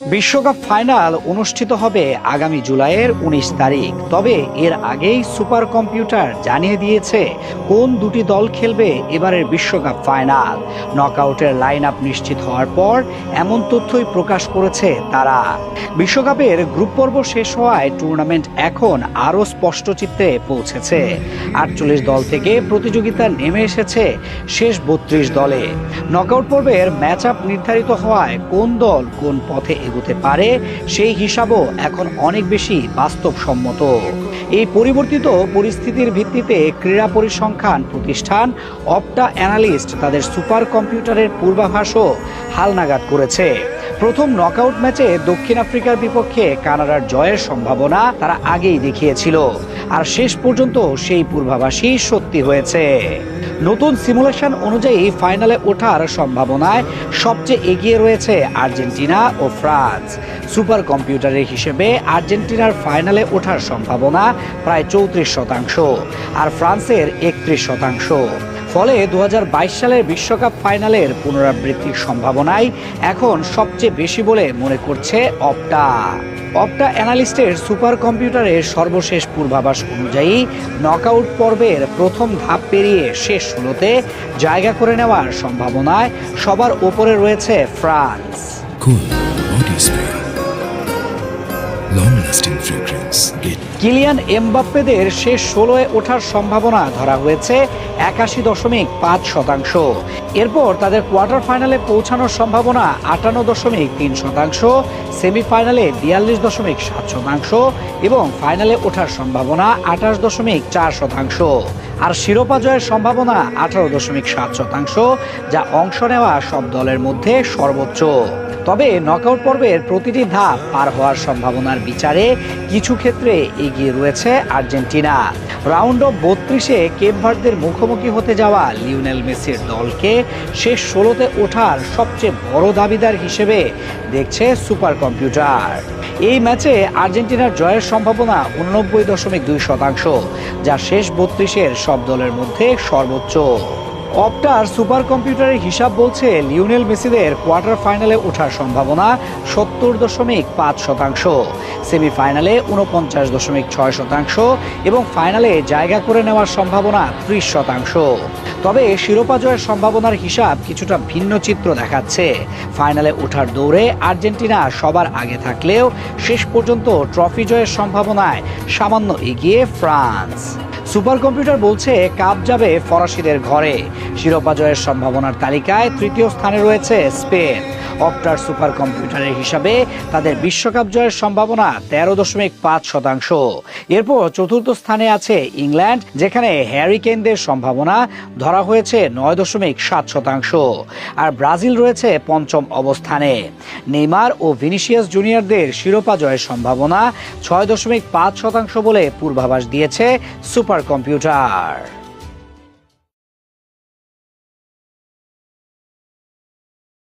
বিশ্বকাপ ফাইনাল অনুষ্ঠিত হবে আগামী জুলাইয়ের ১৯ তারিখ। তবে এর আগেই সুপার কম্পিউটার জানিয়ে দিয়েছে কোন দুটি দল খেলবে এবারের বিশ্বকাপ ফাইনাল। নকআউটের লাইন আপ নিশ্চিত হওয়ার পর এমন তথ্যই প্রকাশ করেছে তারা। বিশ্বকাপের গ্রুপ পর্ব শেষ হওয়ায় টুর্নামেন্ট এখন আরও স্পষ্ট চিত্রে পৌঁছেছে। ৪৮ দল থেকে প্রতিযোগিতা নেমে এসেছে শেষ ৩২ দলে। নকআউট পর্বের ম্যাচ আপ নির্ধারিত হওয়ায় কোন দল কোন পথে এগোতে পারে সেই হিসাবও এখন অনেক বেশি বাস্তবসম্মত। এই পরিবর্তিত পরিস্থিতির ভিত্তিতে ক্রীড়া পরিসংখ্যান প্রতিষ্ঠান অপটা অ্যানালিস্ট তাদের সুপার কম্পিউটারের পূর্বাভাসও হালনাগাদ করেছে। প্রথম নকআউট ম্যাচে দক্ষিণ আফ্রিকার বিপক্ষে কানাডার জয়ের সম্ভাবনা তারা আগেই দেখিয়েছিল, আর শেষ পর্যন্ত সেই পূর্বাভাসই সত্যি হয়েছে। নতুন সিমুলেশন অনুযায়ী ফাইনালে ওঠার সম্ভাবনায় সবচেয়ে এগিয়ে রয়েছে আর্জেন্টিনা ও ফ্রান্স। সুপার কম্পিউটারের হিসেবে আর্জেন্টিনার ফাইনালে ওঠার সম্ভাবনা প্রায় ৩৪%, আর ফ্রান্সের ৩১%। ফলে ২০২২ সালের বিশ্বকাপ ফাইনালের পুনরাবৃত্তির সম্ভাবনাই এখন সবচেয়ে বেশি বলে মনে করছে অপটা অ্যানালিস্টের সুপার কম্পিউটারের সর্বশেষ পূর্বাভাস অনুযায়ী নকআউট পর্বের প্রথম ধাপ পেরিয়ে শেষ ১৬তে জায়গা করে নেওয়ার সম্ভাবনায় সবার ওপরে রয়েছে ফ্রান্স। কিলিয়ান এমবাপ্পেদের শেষ ১৬-এ ওঠার সম্ভাবনা ধরা হয়েছে ৮১.৫%। এরপর তাদের কোয়ার্টার ফাইনালে পৌঁছানোর সম্ভাবনা ৫৮.৩%, সেমিফাইনালে ৪২.৭% এবং ফাইনালে ওঠার সম্ভাবনা ২৮.৪%। আর শিরোপা জয়ের সম্ভাবনা ১৮.৭%, যা অংশ নেওয়া সব দলের মধ্যে সর্বোচ্চ। তবে নকআউট পর্বের প্রতিটি ধাপ পার হওয়ার সম্ভাবনার বিচারে কিছু ক্ষেত্রে এগিয়ে রয়েছে আর্জেন্টিনা। রাউন্ড অফ ৩২-এ কেপ ভার্দের মুখোমুখি হতে যাওয়া লিওনেল মেসির দলকে শেষ ১৬তে ওঠার সবচেয়ে বড় দাবিদার হিসেবে দেখছে সুপার কম্পিউটার। এই ম্যাচে আর্জেন্টিনার জয়ের সম্ভাবনা ৮৯.২%, যা শেষ ৩২-এর সব দলের মধ্যে সর্বোচ্চ। অপটার সুপার কম্পিউটারের হিসাব বলছে লিওনেল মেসিদের কোয়ার্টার ফাইনালে ওঠার সম্ভাবনা ৭০.৫%, সেমিফাইনালে ৪৯.৬% এবং ফাইনালে জায়গা করে নেওয়ার সম্ভাবনা ৩০%। তবে শিরোপা জয়ের সম্ভাবনার হিসাব কিছুটা ভিন্ন চিত্র দেখাচ্ছে। ফাইনালে ওঠার দৌড়ে আর্জেন্টিনা সবার আগে থাকলেও শেষ পর্যন্ত ট্রফি জয়ের সম্ভাবনায় সামান্য এগিয়ে ফ্রান্স। সুপার কম্পিউটার বলছে কাপ যাবে ফরাসিদের ঘরে। শিরোপা জয়ের সম্ভাবনার তালিকায় তৃতীয় স্থানে রয়েছে স্পেন। অপটার সুপার কম্পিউটারের হিসাবে তাদের বিশ্বকাপ জয়ের সম্ভাবনা ১৩.৫%। এরপর চতুর্থ স্থানে আছে ইংল্যান্ড, যেখানে হ্যারি কেইনদের সম্ভাবনা ধরা হয়েছে ৯.৭%। আর ব্রাজিল রয়েছে পঞ্চম অবস্থানে। নেইমার ও ভিনিসিয়াস জুনিয়রদের শিরোপা জয়ের সম্ভাবনা ৬.৫% বলে পূর্বাভাস দিয়েছে সুপার কম্পিউটার।